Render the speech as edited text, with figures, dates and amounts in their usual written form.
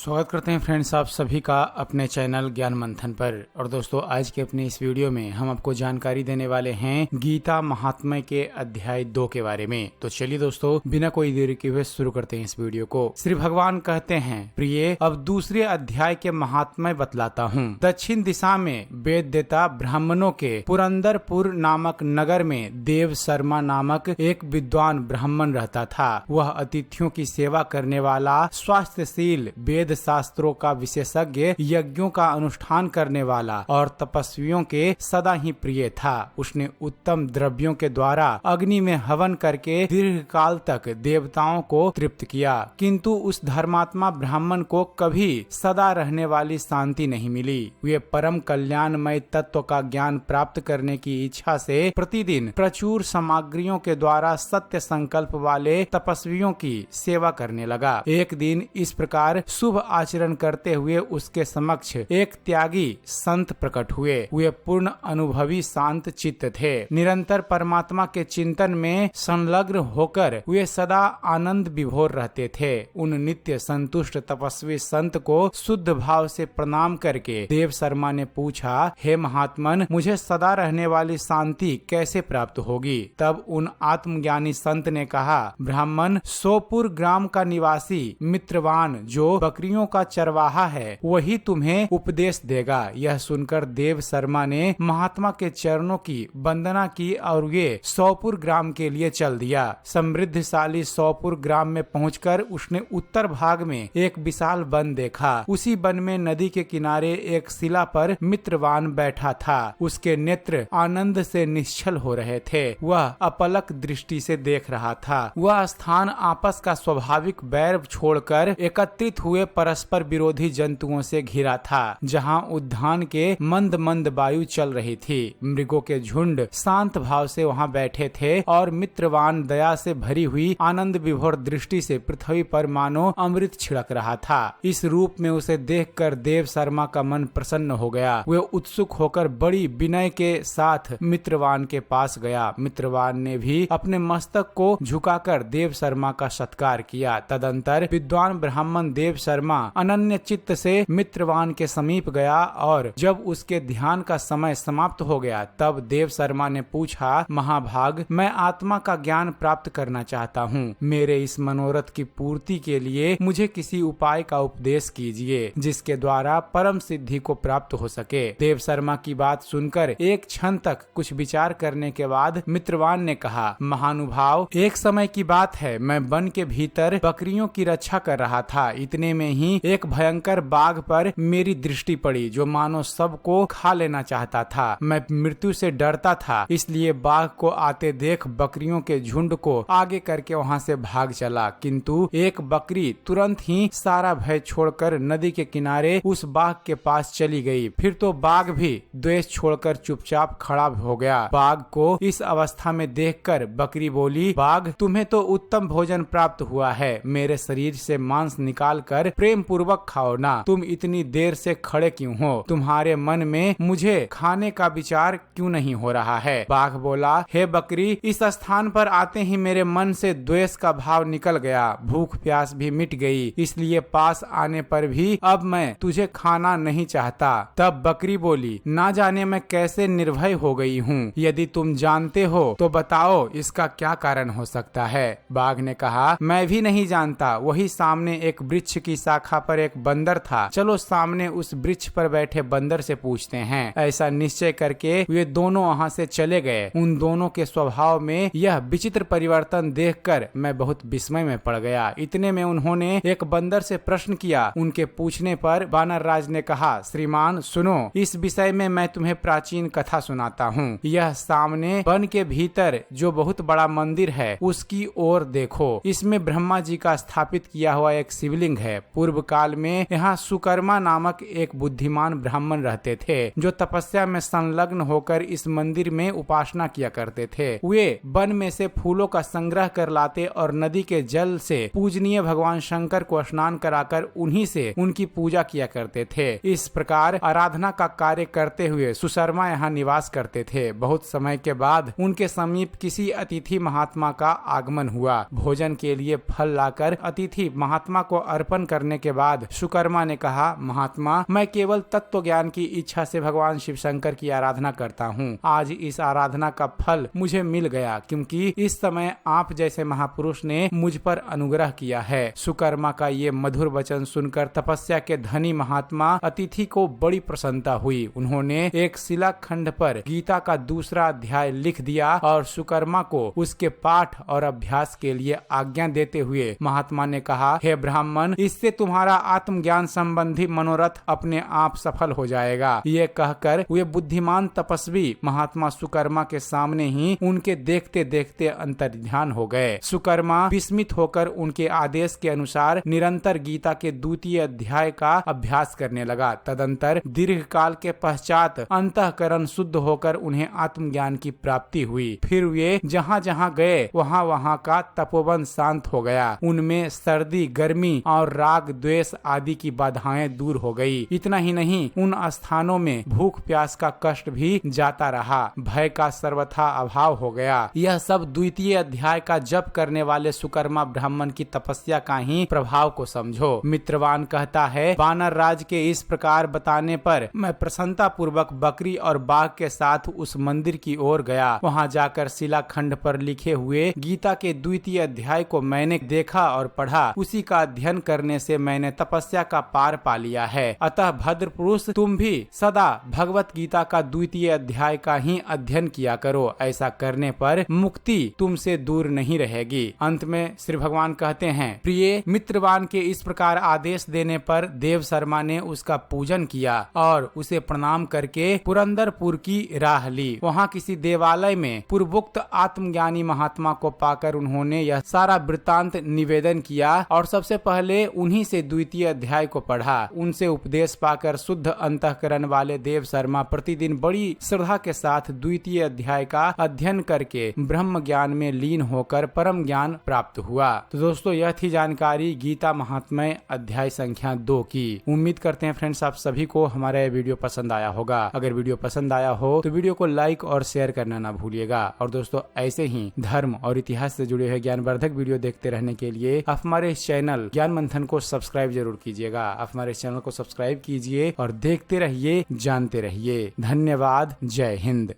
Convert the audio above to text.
स्वागत करते हैं फ्रेंड्स आप सभी का अपने चैनल ज्ञान मंथन पर। और दोस्तों आज के अपने इस वीडियो में हम आपको जानकारी देने वाले हैं गीता महात्म्य के अध्याय 2 के बारे में। तो चलिए दोस्तों बिना कोई देरी के हुए शुरू करते हैं इस वीडियो को। श्री भगवान कहते हैं, प्रिय अब दूसरे अध्याय के महात्म्य बतलाता हूँ। दक्षिण दिशा में वेद देता ब्राह्मणों के पुरंदरपुर नामक नगर में देव शर्मा नामक एक विद्वान ब्राह्मण रहता था। वह अतिथियों की सेवा करने वाला, स्वास्थ्यशील, वेद शास्त्रों का विशेषज्ञ, यज्ञों का अनुष्ठान करने वाला और तपस्वियों के सदा ही प्रिय था। उसने उत्तम द्रव्यों के द्वारा अग्नि में हवन करके दीर्घ काल तक देवताओं को तृप्त किया, किंतु उस धर्मात्मा ब्राह्मण को कभी सदा रहने वाली शांति नहीं मिली। वे परम कल्याणमय तत्व का ज्ञान प्राप्त करने की इच्छा से प्रतिदिन प्रचुर सामग्रियों के द्वारा सत्य संकल्प वाले तपस्वियों की सेवा करने लगा। एक दिन इस प्रकार शुभ आचरण करते हुए उसके समक्ष एक त्यागी संत प्रकट हुए। वे पूर्ण अनुभवी शांत चित्त थे। निरंतर परमात्मा के चिंतन में संलग्न होकर वे सदा आनंद विभोर रहते थे। उन नित्य संतुष्ट तपस्वी संत को शुद्ध भाव से प्रणाम करके देव शर्मा ने पूछा, हे महात्मन, मुझे सदा रहने वाली शांति कैसे प्राप्त होगी? तब उन आत्मज्ञानी संत ने कहा, ब्राह्मण, सोपुर ग्राम का निवासी मित्रवान जो बकरियों का चरवाहा है वही तुम्हें उपदेश देगा। यह सुनकर देव शर्मा ने महात्मा के चरणों की वंदना की और वे सोपुर ग्राम के लिए चल दिया। समृद्धशाली सोपुर ग्राम में पहुंचकर उसने उत्तर भाग में एक विशाल वन देखा। उसी वन में नदी के किनारे एक शिला पर मित्रवान बैठा था। उसके नेत्र आनंद से निश्चल हो रहे थे। वह अपलक दृष्टि से देख रहा था। वह स्थान आपस का स्वाभाविक बैर छोड़कर एकत्रित हुए परस्पर विरोधी जंतुओं से घिरा था, जहां उद्यान के मंद मंद वायु चल रही थी। मृगों के झुंड शांत भाव से वहां बैठे थे और मित्रवान दया से भरी हुई आनंद विभोर दृष्टि से पृथ्वी पर मानो अमृत छिड़क रहा था। इस रूप में उसे देखकर देव शर्मा का मन प्रसन्न हो गया। वे उत्सुक होकर बड़ी विनय के साथ मित्रवान के पास गया। मित्रवान ने भी अपने मस्तक को झुकाकर देव शर्मा का सत्कार किया। तदंतर विद्वान ब्राह्मण देव शर्मा अनन्य चित्त से मित्रवान के समीप गया और जब उसके ध्यान का समय समाप्त हो गया तब देव शर्मा ने पूछा, महाभाग, मैं आत्मा का ज्ञान प्राप्त करना चाहता हूँ। मेरे इस मनोरथ की पूर्ति के लिए मुझे किसी उपाय का उपदेश कीजिए जिसके द्वारा परम सिद्धि को प्राप्त हो सके। देव शर्मा की बात सुनकर एक क्षण तक कुछ विचार करने के बाद मित्रवान ने कहा, महानुभाव, एक समय की बात है, मैं वन के भीतर बकरियों की रक्षा कर रहा था। इतने में ही एक भयंकर बाघ पर मेरी दृष्टि पड़ी जो मानो सबको खा लेना चाहता था। मैं मृत्यु से डरता था, इसलिए बाघ को आते देख बकरियों के झुंड को आगे करके वहां से भाग चला, किंतु एक बकरी तुरंत ही सारा भय छोड़कर नदी के किनारे उस बाघ के पास चली गई। फिर तो बाघ भी द्वेष छोड़कर चुपचाप खड़ा हो गया। बाघ को इस अवस्था में देखकर बकरी बोली, बाघ, तुम्हें तो उत्तम भोजन प्राप्त हुआ है। मेरे शरीर से मांस निकाल कर प्रेम पूर्वक खाओ ना। तुम इतनी देर से खड़े क्यों हो? तुम्हारे मन में मुझे खाने का विचार क्यों नहीं हो रहा है? बाघ बोला, हे बकरी, इस स्थान पर आते ही मेरे मन से द्वेष का भाव निकल गया। भूख प्यास भी मिट गई, इसलिए पास आने पर भी अब मैं तुझे खाना नहीं चाहता। तब बकरी बोली, ना जाने मैं कैसे निर्भय हो गई हूँ। यदि तुम जानते हो तो बताओ इसका क्या कारण हो सकता है? बाघ ने कहा, मैं भी नहीं जानता। वही सामने एक वृक्ष की शाखा पर एक बंदर था। चलो सामने उस वृक्ष पर बैठे बंदर से पूछते हैं। ऐसा निश्चय करके वे दोनों वहां से चले गए। उन दोनों के स्वभाव में यह विचित्र परिवर्तन देखकर मैं बहुत विस्मय में पड़ गया। इतने में उन्होंने एक बंदर से प्रश्न किया। उनके पूछने पर वानर राज ने कहा, श्रीमान सुनो, इस विषय में मैं तुम्हें प्राचीन कथा सुनाता हूँ। यह सामने वन के भीतर जो बहुत बड़ा मंदिर है उसकी ओर देखो। इसमें ब्रह्मा जी का स्थापित किया हुआ एक शिवलिंग है। पूर्व काल में यहाँ सुकर्मा नामक एक बुद्धिमान ब्राह्मण रहते थे जो तपस्या में संलग्न होकर इस मंदिर में उपासना किया करते थे। वे वन में से फूलों का संग्रह कर लाते और नदी के जल से पूजनीय भगवान शंकर को स्नान कराकर उन्हीं से उनकी पूजा किया करते थे। इस प्रकार आराधना का कार्य करते हुए सुशर्मा यहाँ निवास करते थे। बहुत समय के बाद उनके समीप किसी अतिथि महात्मा का आगमन हुआ। भोजन के लिए फल लाकर अतिथि महात्मा को अर्पण करने करने के बाद सुकर्मा ने कहा, महात्मा, मैं केवल तत्व ज्ञान की इच्छा से भगवान शिव शंकर की आराधना करता हूँ। आज इस आराधना का फल मुझे मिल गया, क्योंकि इस समय आप जैसे महापुरुष ने मुझ पर अनुग्रह किया है। सुकर्मा का ये मधुर वचन सुनकर तपस्या के धनी महात्मा अतिथि को बड़ी प्रसन्नता हुई। उन्होंने एक शिलाखंड पर गीता का दूसरा अध्याय लिख दिया और सुकर्मा को उसके पाठ और अभ्यास के लिए आज्ञा देते हुए महात्मा ने कहा, हे ब्राह्मण, इससे तुम्हारा आत्मज्ञान संबंधी मनोरथ अपने आप सफल हो जाएगा। ये कहकर वे बुद्धिमान तपस्वी महात्मा सुकर्मा के सामने ही उनके देखते देखते अंतर्ध्यान हो गए। सुकर्मा विस्मित होकर उनके आदेश के अनुसार निरंतर गीता के द्वितीय अध्याय का अभ्यास करने लगा। तदंतर दीर्घ काल के पश्चात अंतःकरण शुद्ध होकर उन्हें आत्मज्ञान की प्राप्ति हुई। फिर वे जहाँ जहाँ गए वहाँ वहाँ का तपोवन शांत हो गया। उनमें सर्दी, गर्मी और राग द्वेष आदि की बाधाएं दूर हो गई। इतना ही नहीं, उन स्थानों में भूख प्यास का कष्ट भी जाता रहा। भय का सर्वथा अभाव हो गया। यह सब द्वितीय अध्याय का जप करने वाले सुकर्मा ब्राह्मण की तपस्या का ही प्रभाव को समझो। मित्रवान कहता है, वानर राज के इस प्रकार बताने पर मैं प्रसन्नता पूर्वक बकरी और बाघ के साथ उस मंदिर की ओर गया। वहाँ जाकर शिलाखंड पर लिखे हुए गीता के द्वितीय अध्याय को मैंने देखा और पढ़ा। उसी का अध्ययन करने से मैंने तपस्या का पार पा लिया है। अतः भद्र पुरुष, तुम भी सदा भगवत गीता का द्वितीय अध्याय का ही अध्ययन किया करो। ऐसा करने पर मुक्ति तुमसे दूर नहीं रहेगी। अंत में श्री भगवान कहते हैं, प्रिय मित्रवान के इस प्रकार आदेश देने पर देव शर्मा ने उसका पूजन किया और उसे प्रणाम करके पुरंदरपुर की राह ली। वहाँ किसी देवालय में पूर्वोक्त आत्मज्ञानी महात्मा को पाकर उन्होंने यह सारा वृत्तांत निवेदन किया और सबसे पहले उन्हीं से द्वितीय अध्याय को पढ़ा। उनसे उपदेश पाकर शुद्ध अंतःकरण वाले देव शर्मा प्रतिदिन बड़ी श्रद्धा के साथ द्वितीय अध्याय का अध्ययन करके ब्रह्म ज्ञान में लीन होकर परम ज्ञान प्राप्त हुआ। तो दोस्तों, यह थी जानकारी गीता महात्म्य अध्याय संख्या 2 की। उम्मीद करते हैं फ्रेंड्स आप सभी को हमारा यह वीडियो पसंद आया होगा। अगर वीडियो पसंद आया हो तो वीडियो को लाइक और शेयर करना ना भूलिएगा। और दोस्तों, ऐसे ही धर्म और इतिहास से जुड़े हुए ज्ञानवर्धक वीडियो देखते रहने के लिए आप हमारे इस चैनल ज्ञान मंथन को सब्सक्राइब जरूर कीजिएगा। आप हमारे इस चैनल को सब्सक्राइब कीजिए और देखते रहिए, जानते रहिए। धन्यवाद। जय हिंद।